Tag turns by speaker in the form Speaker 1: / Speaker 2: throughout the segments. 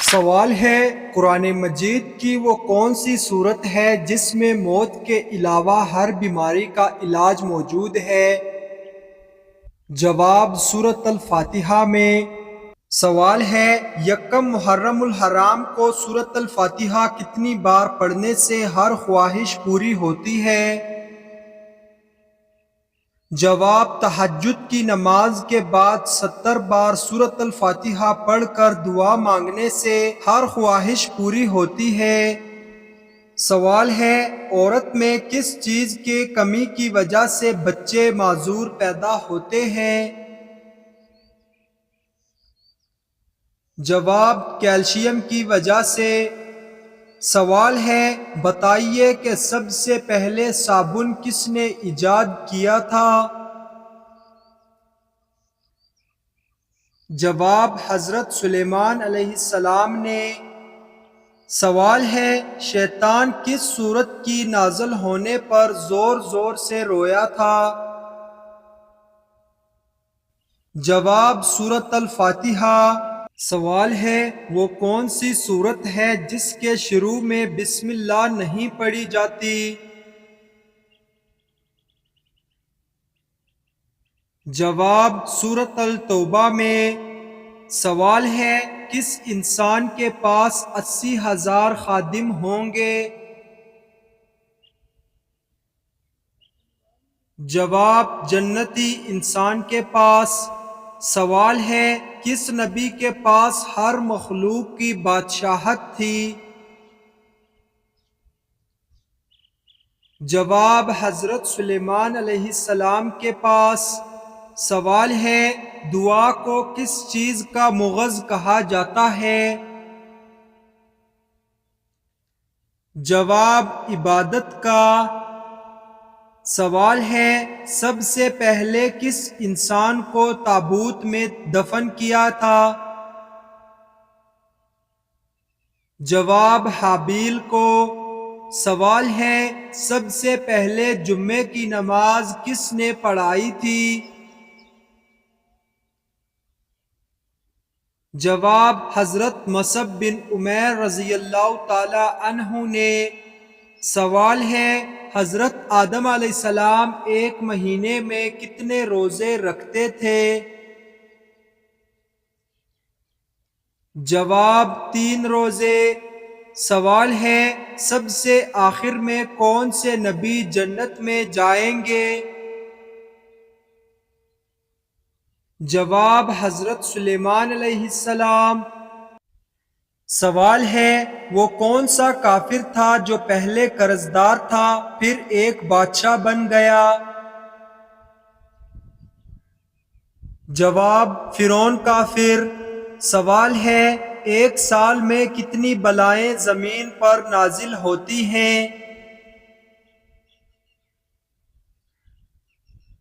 Speaker 1: سوال ہے، قرآن مجید کی وہ کون سی صورت ہے جس میں موت کے علاوہ ہر بیماری کا علاج موجود ہے؟ جواب، سورۃ الفاتحہ میں۔ سوال ہے، یکم محرم الحرام کو سورۃ الفاتحہ کتنی بار پڑھنے سے ہر خواہش پوری ہوتی ہے؟ جواب، تہجد کی نماز کے بعد 70 بار سورۃ الفاتحہ پڑھ کر دعا مانگنے سے ہر خواہش پوری ہوتی ہے۔ سوال ہے، عورت میں کس چیز کی کمی کی وجہ سے بچے معذور پیدا ہوتے ہیں؟ جواب، کیلشیم کی وجہ سے۔ سوال ہے، بتائیے کہ سب سے پہلے صابن کس نے ایجاد کیا تھا؟ جواب، حضرت سلیمان علیہ السلام نے۔ سوال ہے، شیطان کس سورت کی نازل ہونے پر زور زور سے رویا تھا؟ جواب، سورۃ الفاتحہ۔ سوال ہے، وہ کون سی سورت ہے جس کے شروع میں بسم اللہ نہیں پڑھی جاتی؟ جواب، سورۃ التوبہ میں۔ سوال ہے، کس انسان کے پاس 80,000 خادم ہوں گے؟ جواب، جنتی انسان کے پاس۔ سوال ہے، کس نبی کے پاس ہر مخلوق کی بادشاہت تھی؟ جواب، حضرت سلیمان علیہ السلام کے پاس۔ سوال ہے، دعا کو کس چیز کا مغز کہا جاتا ہے؟ جواب، عبادت کا۔ سوال ہے، سب سے پہلے کس انسان کو تابوت میں دفن کیا تھا؟ جواب، حابیل کو۔ سوال ہے، سب سے پہلے جمعے کی نماز کس نے پڑھائی تھی؟ جواب، حضرت مصعب بن عمیر رضی اللہ تعالی عنہ نے۔ سوال ہے، حضرت آدم علیہ السلام ایک مہینے میں کتنے روزے رکھتے تھے؟ جواب، 3 روزے۔ سوال ہے، سب سے آخر میں کون سے نبی جنت میں جائیں گے؟ جواب، حضرت سلیمان علیہ السلام۔ سوال ہے، وہ کون سا کافر تھا جو پہلے قرض دار تھا پھر ایک بادشاہ بن گیا؟ جواب، فرعون کافر۔ سوال ہے، ایک سال میں کتنی بلائیں زمین پر نازل ہوتی ہیں؟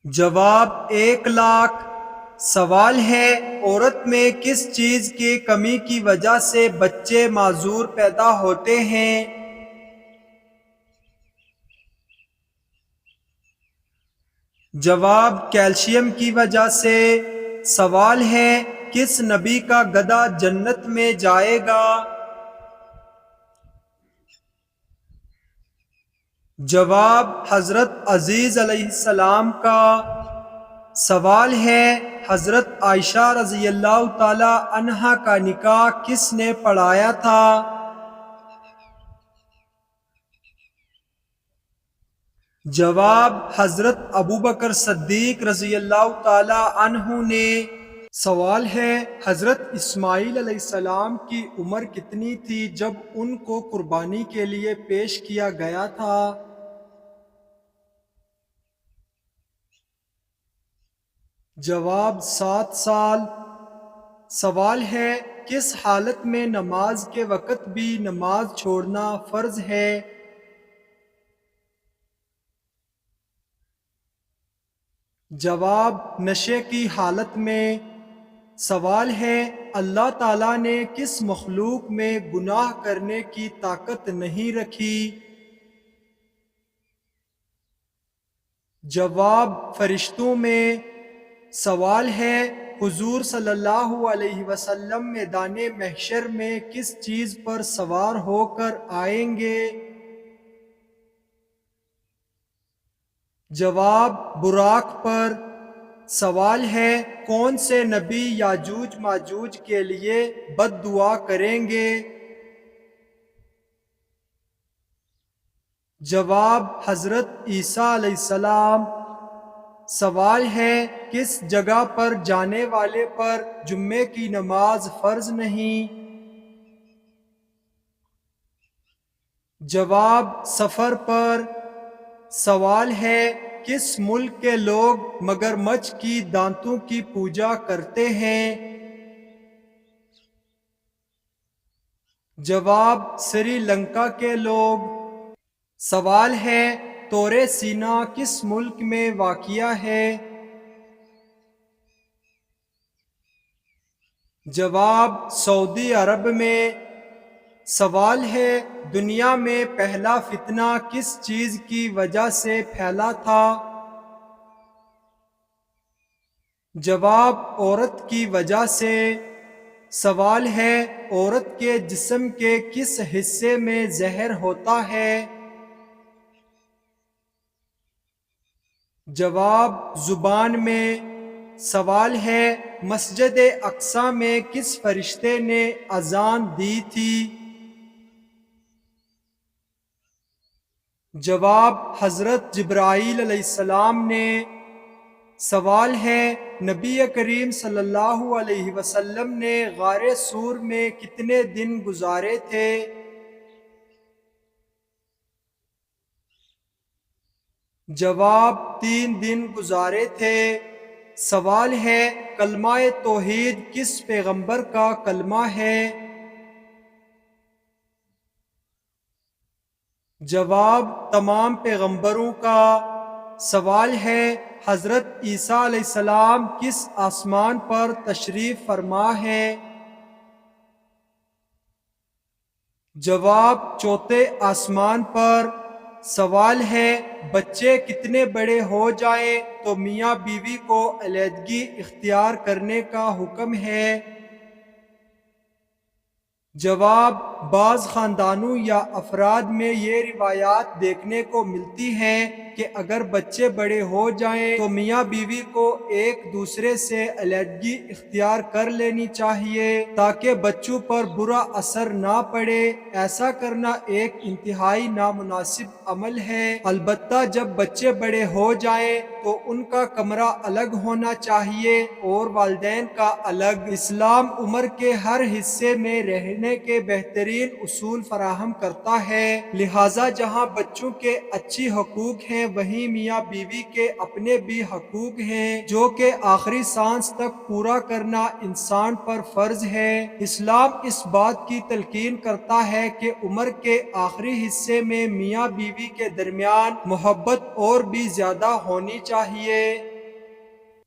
Speaker 1: جواب، 1,00,000۔ سوال ہے، عورت میں کس چیز کی کمی کی وجہ سے بچے معذور پیدا ہوتے ہیں؟ جواب، کیلشیم کی وجہ سے۔ سوال ہے، کس نبی کا گدھا جنت میں جائے گا؟ جواب، حضرت عزیز علیہ السلام کا۔ سوال ہے، حضرت عائشہ رضی اللہ تعالی عنہا کا نکاح کس نے پڑھایا تھا؟ جواب، حضرت ابوبکر صدیق رضی اللہ تعالی عنہ نے۔ سوال ہے، حضرت اسماعیل علیہ السلام کی عمر کتنی تھی جب ان کو قربانی کے لیے پیش کیا گیا تھا؟ جواب، 7 سال۔ سوال ہے، کس حالت میں نماز کے وقت بھی نماز چھوڑنا فرض ہے؟ جواب، نشے کی حالت میں۔ سوال ہے، اللہ تعالیٰ نے کس مخلوق میں گناہ کرنے کی طاقت نہیں رکھی؟ جواب، فرشتوں میں۔ سوال ہے، حضور صلی اللہ علیہ وسلم میدان محشر میں کس چیز پر سوار ہو کر آئیں گے؟ جواب براق پر۔ سوال ہے کون سے نبی یاجوج ماجوج کے لیے بد دعا کریں گے؟ جواب حضرت عیسیٰ علیہ السلام۔ سوال ہے کس جگہ پر جانے والے پر جمعے کی نماز فرض نہیں؟ جواب سفر پر۔ سوال ہے کس ملک کے لوگ مگرمچھ کی دانتوں کی پوجا کرتے ہیں؟ جواب سری لنکا کے لوگ۔ سوال ہے طور سینا کس ملک میں واقع ہے؟ جواب سعودی عرب میں۔ سوال ہے دنیا میں پہلا فتنہ کس چیز کی وجہ سے پھیلا تھا؟ جواب عورت کی وجہ سے۔ سوال ہے عورت کے جسم کے کس حصے میں زہر ہوتا ہے؟ جواب زبان میں۔ سوال ہے مسجد اقصی میں کس فرشتے نے اذان دی تھی؟ جواب حضرت جبرائیل علیہ السلام نے۔ سوال ہے نبی کریم صلی اللہ علیہ وسلم نے غار سور میں کتنے دن گزارے تھے؟ جواب 3 دن گزارے تھے۔ سوال ہے کلمہ توحید کس پیغمبر کا کلمہ ہے؟ جواب تمام پیغمبروں کا۔ سوال ہے حضرت عیسیٰ علیہ السلام کس آسمان پر تشریف فرما ہے؟ جواب چوتھے آسمان پر۔ سوال ہے بچے کتنے بڑے ہو جائیں تو میاں بیوی کو علیحدگی اختیار کرنے کا حکم ہے؟ جواب بعض خاندانوں یا افراد میں یہ روایات دیکھنے کو ملتی ہیں کہ اگر بچے بڑے ہو جائیں تو میاں بیوی کو ایک دوسرے سے علیحدگی اختیار کر لینی چاہیے تاکہ بچوں پر برا اثر نہ پڑے۔ ایسا کرنا ایک انتہائی نامناسب عمل ہے۔ البتہ جب بچے بڑے ہو جائیں تو ان کا کمرہ الگ ہونا چاہیے اور والدین کا الگ۔ اسلام عمر کے ہر حصے میں رہنے کے بہترین اصول فراہم کرتا ہے، لہٰذا جہاں بچوں کے اچھی حقوق ہیں وہیں میاں بیوی کے اپنے بھی حقوق ہیں جو کہ آخری سانس تک پورا کرنا انسان پر فرض ہے۔ اسلام اس بات کی تلقین کرتا ہے کہ عمر کے آخری حصے میں میاں بیوی کے درمیان محبت اور بھی زیادہ ہونی چاہیے۔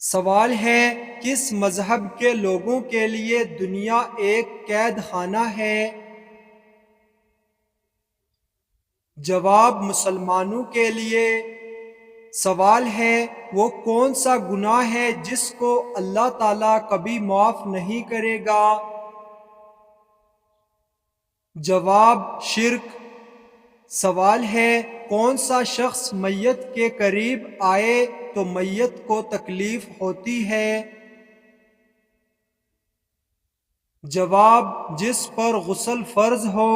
Speaker 1: سوال ہے کس مذہب کے لوگوں کے لیے دنیا ایک قید خانہ ہے؟ جواب مسلمانوں کے لیے۔ سوال ہے وہ کون سا گناہ ہے جس کو اللہ تعالیٰ کبھی معاف نہیں کرے گا؟ جواب شرک۔ سوال ہے کون سا شخص میت کے قریب آئے تو میت کو تکلیف ہوتی ہے؟ جواب جس پر غسل فرض ہو۔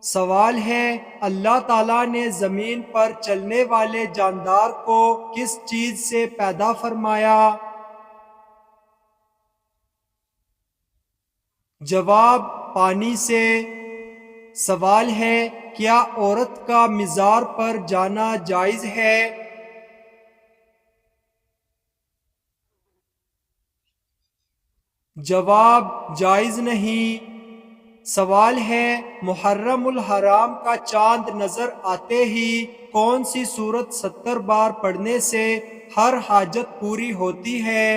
Speaker 1: سوال ہے اللہ تعالیٰ نے زمین پر چلنے والے جاندار کو کس چیز سے پیدا فرمایا؟ جواب پانی سے۔ سوال ہے کیا عورت کا مزار پر جانا جائز ہے؟ جواب جائز نہیں۔ سوال ہے محرم الحرام کا چاند نظر آتے ہی کون سی سورت 70 بار پڑھنے سے ہر حاجت پوری ہوتی ہے؟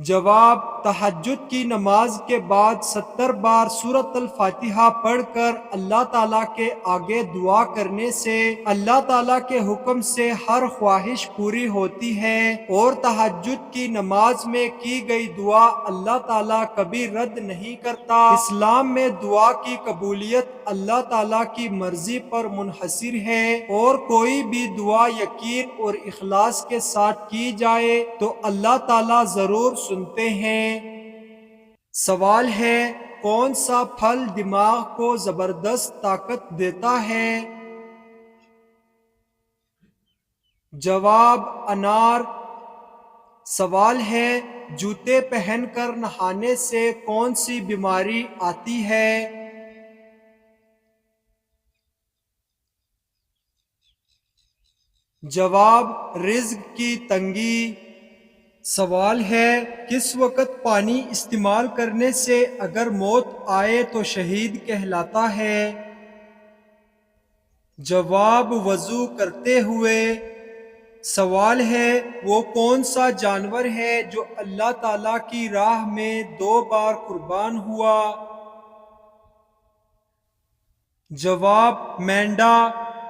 Speaker 1: جواب: تہجد کی نماز کے بعد 70 بار سورۃ الفاتحہ پڑھ کر اللہ تعالیٰ کے آگے دعا کرنے سے اللہ تعالیٰ کے حکم سے ہر خواہش پوری ہوتی ہے، اور تہجد کی نماز میں کی گئی دعا اللہ تعالیٰ کبھی رد نہیں کرتا۔ اسلام میں دعا کی قبولیت اللہ تعالیٰ کی مرضی پر منحصر ہے، اور کوئی بھی دعا یقین اور اخلاص کے ساتھ کی جائے تو اللہ تعالیٰ ضرور سنتے ہیں۔ سوال ہے، کون سا پھل دماغ کو زبردست طاقت دیتا ہے؟ جواب: انار۔ سوال ہے، جوتے پہن کر نہانے سے کون سی بیماری آتی ہے؟ جواب: رزق کی تنگی۔ سوال ہے، کس وقت پانی استعمال کرنے سے اگر موت آئے تو شہید کہلاتا ہے؟ جواب: وضو کرتے ہوئے۔ سوال ہے، وہ کون سا جانور ہے جو اللہ تعالیٰ کی راہ میں 2 بار قربان ہوا؟ جواب: مینڈا۔